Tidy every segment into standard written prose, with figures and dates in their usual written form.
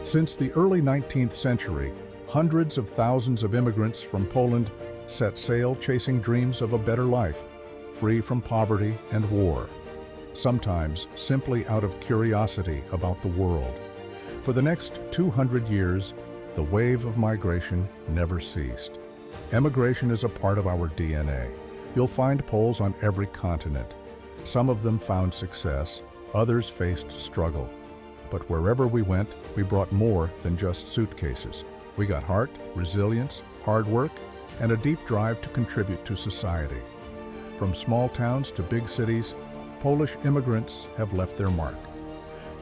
Since the early 19th century, hundreds of thousands of immigrants from Poland set sail chasing dreams of a better life, free from poverty and war, sometimes simply out of curiosity about the world. For the next 200 years, the wave of migration never ceased. Emigration is a part of our DNA. You'll find Poles on every continent. Some of them found success, others faced struggle. But wherever we went, we brought more than just suitcases. We got heart, resilience, hard work, and a deep drive to contribute to society. From small towns to big cities, Polish immigrants have left their mark.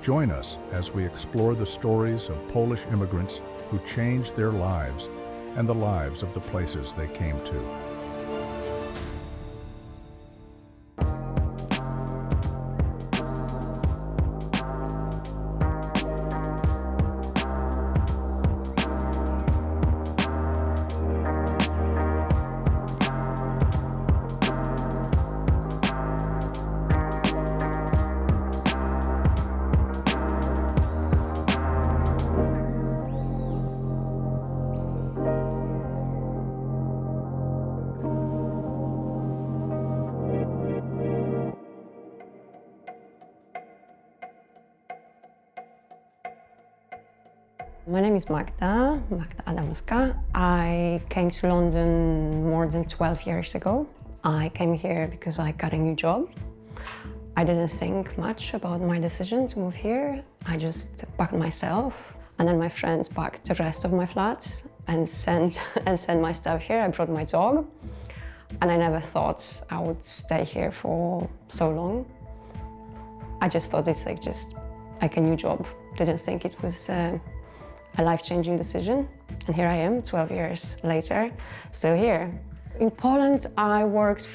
Join us as we explore the stories of Polish immigrants who changed their lives and the lives of the places they came to. My name is Magda Adamska. I came to London more than 12 years ago. I came here because I got a new job. I didn't think much about my decision to move here. I just packed myself, and then my friends packed the rest of my flats and sent my stuff here. I brought my dog, and I never thought I would stay here for so long. I just thought it's like a new job. Didn't think it was a life-changing decision, and here I am 12 years later, still here. In Poland, I worked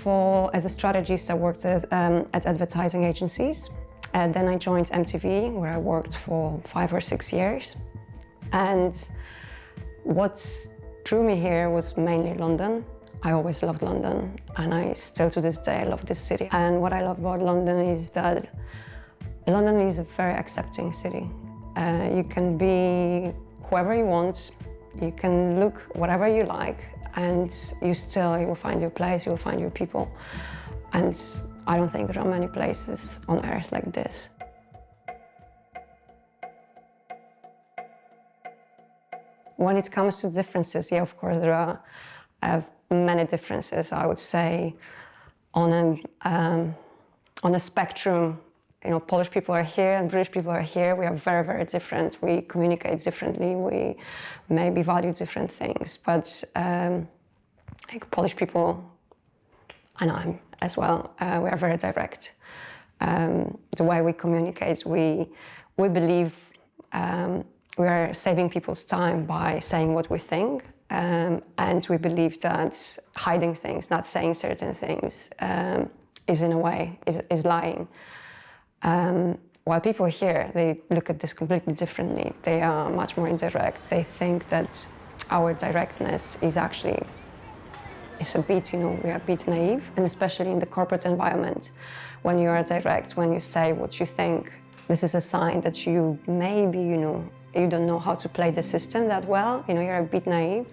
as a strategist. I worked at advertising agencies, and then I joined MTV, where I worked for 5 or 6 years. And what drew me here was mainly London. I always loved London, and I still to this day love this city. And what I love about London is that London is a very accepting city. You can be whoever you want, you can look whatever you like, and you will find your place, you will find your people. And I don't think there are many places on earth like this. When it comes to differences, yeah, of course, there are many differences. I would say on a spectrum, Polish people are here and British people are here. We are very, very different. We communicate differently. We maybe value different things. But like Polish people, and I'm as well, we are very direct. The way we communicate, we believe we are saving people's time by saying what we think. And we believe that hiding things, not saying certain things, is in a way, is lying. While people here, they look at this completely differently. They are much more indirect. They think that our directness is actually, it's a bit, we are a bit naive, and especially in the corporate environment, when you are direct, when you say what you think, this is a sign that you maybe, you don't know how to play the system that well, you're a bit naive.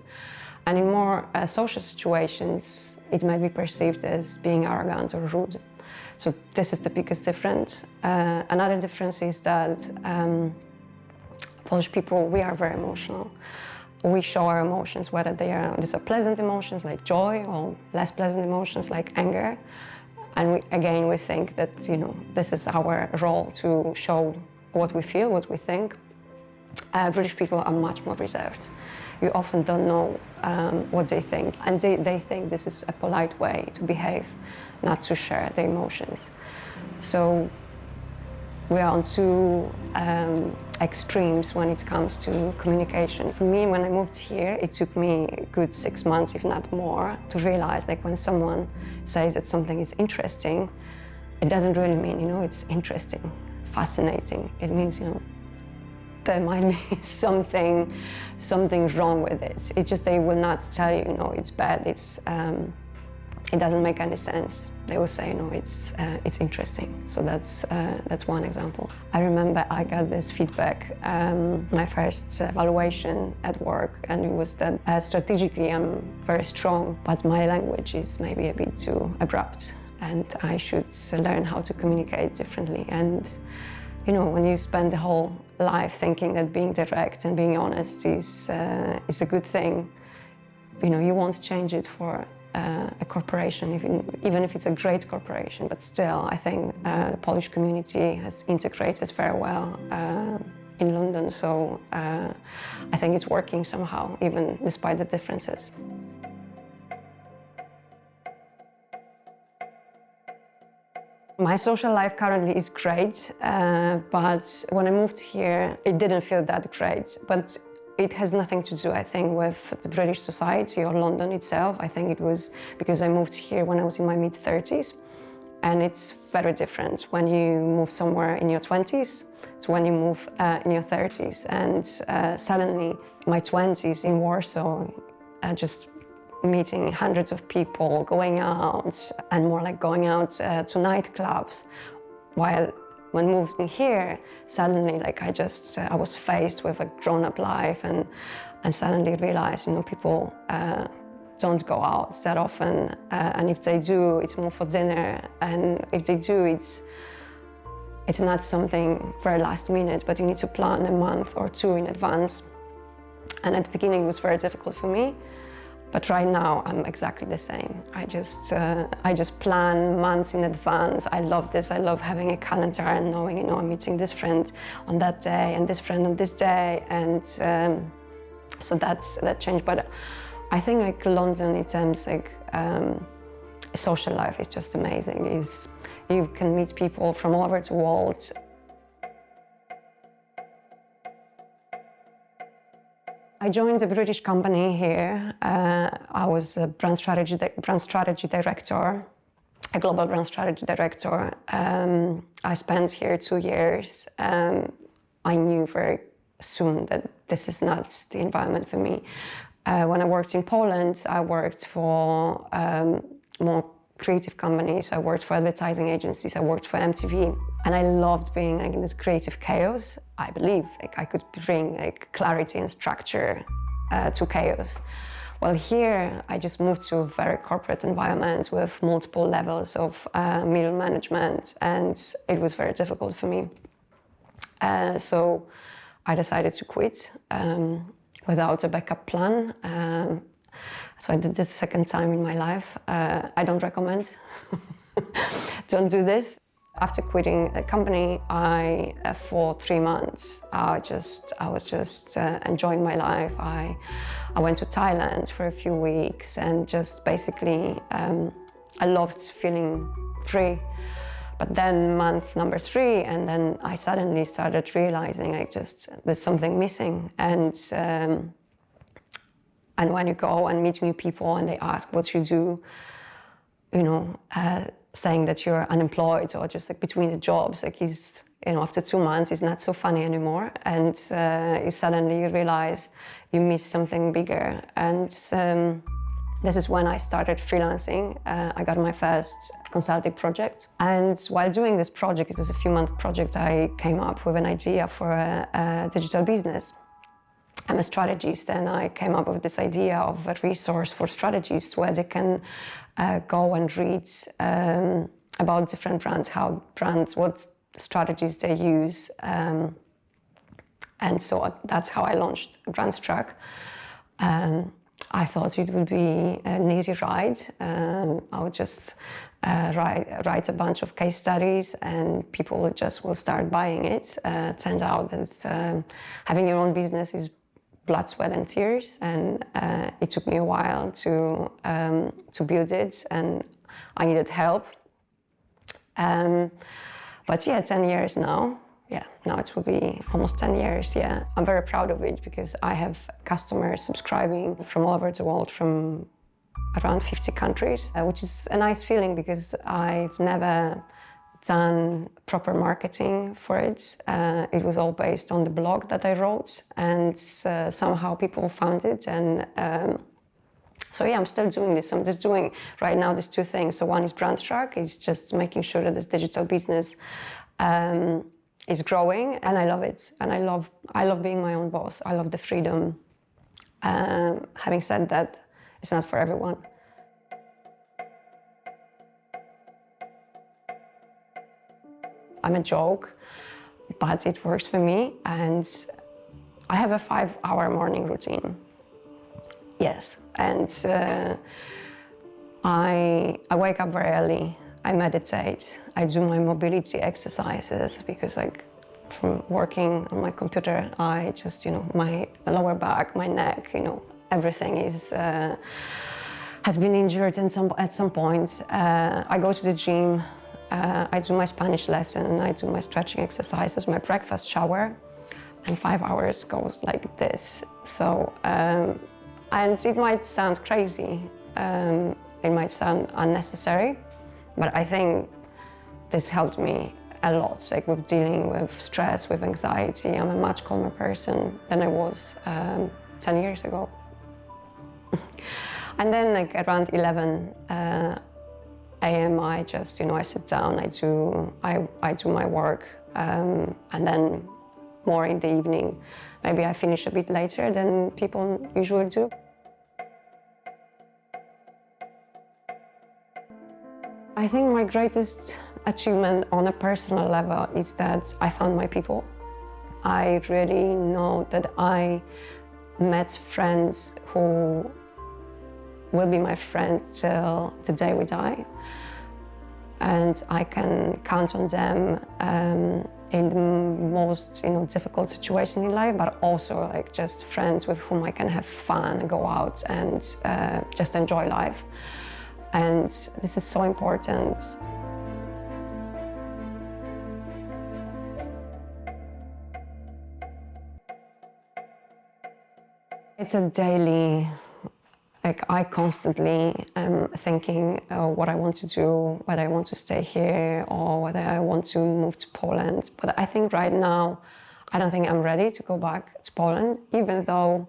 And in more social situations, it may be perceived as being arrogant or rude. So this is the biggest difference. Another difference is that Polish people, we are very emotional. We show our emotions, whether these are pleasant emotions like joy or less pleasant emotions like anger. And we think that, this is our role to show what we feel, what we think. British people are much more reserved. You often don't know what they think, and they think this is a polite way to behave, not to share their emotions. So we are on two extremes when it comes to communication. For me, when I moved here, it took me a good 6 months, if not more, to realize when someone says that something is interesting, it doesn't really mean, it's interesting, fascinating. It means, there might be something wrong with it. It's just they will not tell you, it's bad, it doesn't make any sense. They will say, no, it's interesting. So that's one example. I remember I got this feedback, my first evaluation at work, and it was that strategically I'm very strong, but my language is maybe a bit too abrupt, and I should learn how to communicate differently. And you know, when you spend the whole life thinking that being direct and being honest is a good thing, you know, you won't change it for a corporation, even if it's a great corporation. But still, I think the Polish community has integrated very well in London. So I think it's working somehow, even despite the differences. My social life currently is great, but when I moved here, it didn't feel that great. But it has nothing to do, I think, with the British society or London itself. I think it was because I moved here when I was in my mid-30s, and it's very different when you move somewhere in your 20s to when you move in your 30s. And suddenly, my 20s in Warsaw, just meeting hundreds of people, going out, and more like going out to nightclubs, while when moving here, suddenly, like I was faced with a grown-up life, and suddenly realized, you know, people don't go out that often, and if they do, it's more for dinner, and if they do, it's not something very last minute, but you need to plan a month or two in advance. And at the beginning, it was very difficult for me. But right now, I'm exactly the same. I just plan months in advance. I love this. I love having a calendar and knowing, you know, I'm meeting this friend on that day and this friend on this day, and so that changed. But I think like London, in terms like social life, is just amazing. You can meet people from all over the world. I joined a British company here. I was a brand strategy director, a global brand strategy director. I spent here 2 years. I knew very soon that this is not the environment for me. When I worked in Poland, I worked for more creative companies. I worked for advertising agencies. I worked for MTV. And I loved being like in this creative chaos. I believe like I could bring like clarity and structure to chaos. Well, here I just moved to a very corporate environment with multiple levels of middle management, and it was very difficult for me. So I decided to quit without a backup plan. So I did this second time in my life. I don't recommend. Don't do this. After quitting the company, for 3 months, I was just enjoying my life. I went to Thailand for a few weeks, and just basically, I loved feeling free. But then month number 3, and then I suddenly started realizing like just there's something missing. And when you go and meet new people and they ask what you do, you know, saying that you're unemployed or just like between the jobs, like after 2 months, it's not so funny anymore. And you suddenly realize you miss something bigger. And this is when I started freelancing. I got my first consulting project. And while doing this project, it was a few-month project, I came up with an idea for a digital business. I'm a strategist, and I came up with this idea of a resource for strategists where they can go and read about different brands, what strategies they use. And so that's how I launched Brands Track. I thought it would be an easy ride. I would just write a bunch of case studies, and people will start buying it. Turns out that having your own business is blood, sweat, and tears, and it took me a while to build it, and I needed help. But yeah, 10 years now. Yeah, now it will be almost 10 years, yeah. I'm very proud of it because I have customers subscribing from all over the world, from around 50 countries, which is a nice feeling because I've never done proper marketing for it. It was all based on the blog that I wrote, and somehow people found it, and So yeah, I'm still doing this. I'm just doing right now these two things. So one is brand track. It's just making sure that this digital business is growing, and I love it. And I love being my own boss. I love the freedom. Having said that, it's not for everyone. I'm a joke, but it works for me. And I have a 5-hour morning routine. Yes, and I wake up very early. I meditate. I do my mobility exercises because, like, from working on my computer, I just, my lower back, my neck, everything is has been injured at some point. I go to the gym. I do my Spanish lesson. I do my stretching exercises, my breakfast, shower, and 5 hours goes like this. So. And it might sound crazy, it might sound unnecessary, but I think this helped me a lot, like with dealing with stress, with anxiety. I'm a much calmer person than I was 10 years ago. And then like around 11 a.m. I just, I sit down, I do my work, and then more in the evening. Maybe I finish a bit later than people usually do. I think my greatest achievement on a personal level is that I found my people. I really know that I met friends who will be my friends till the day we die. And I can count on them in the most difficult situation in life, but also like just friends with whom I can have fun, go out and just enjoy life. And this is so important. It's a daily, like I constantly am thinking what I want to do, whether I want to stay here or whether I want to move to Poland. But I think right now, I don't think I'm ready to go back to Poland, even though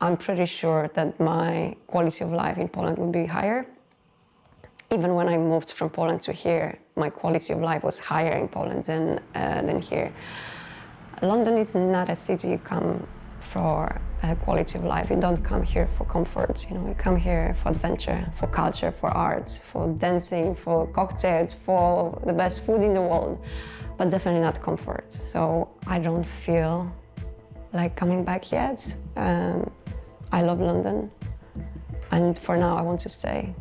I'm pretty sure that my quality of life in Poland will be higher. Even when I moved from Poland to here, my quality of life was higher in Poland than here. London is not a city you come for quality of life. You don't come here for comfort, you come here for adventure, for culture, for art, for dancing, for cocktails, for the best food in the world, but definitely not comfort. So I don't feel like coming back yet. I love London, and for now I want to stay.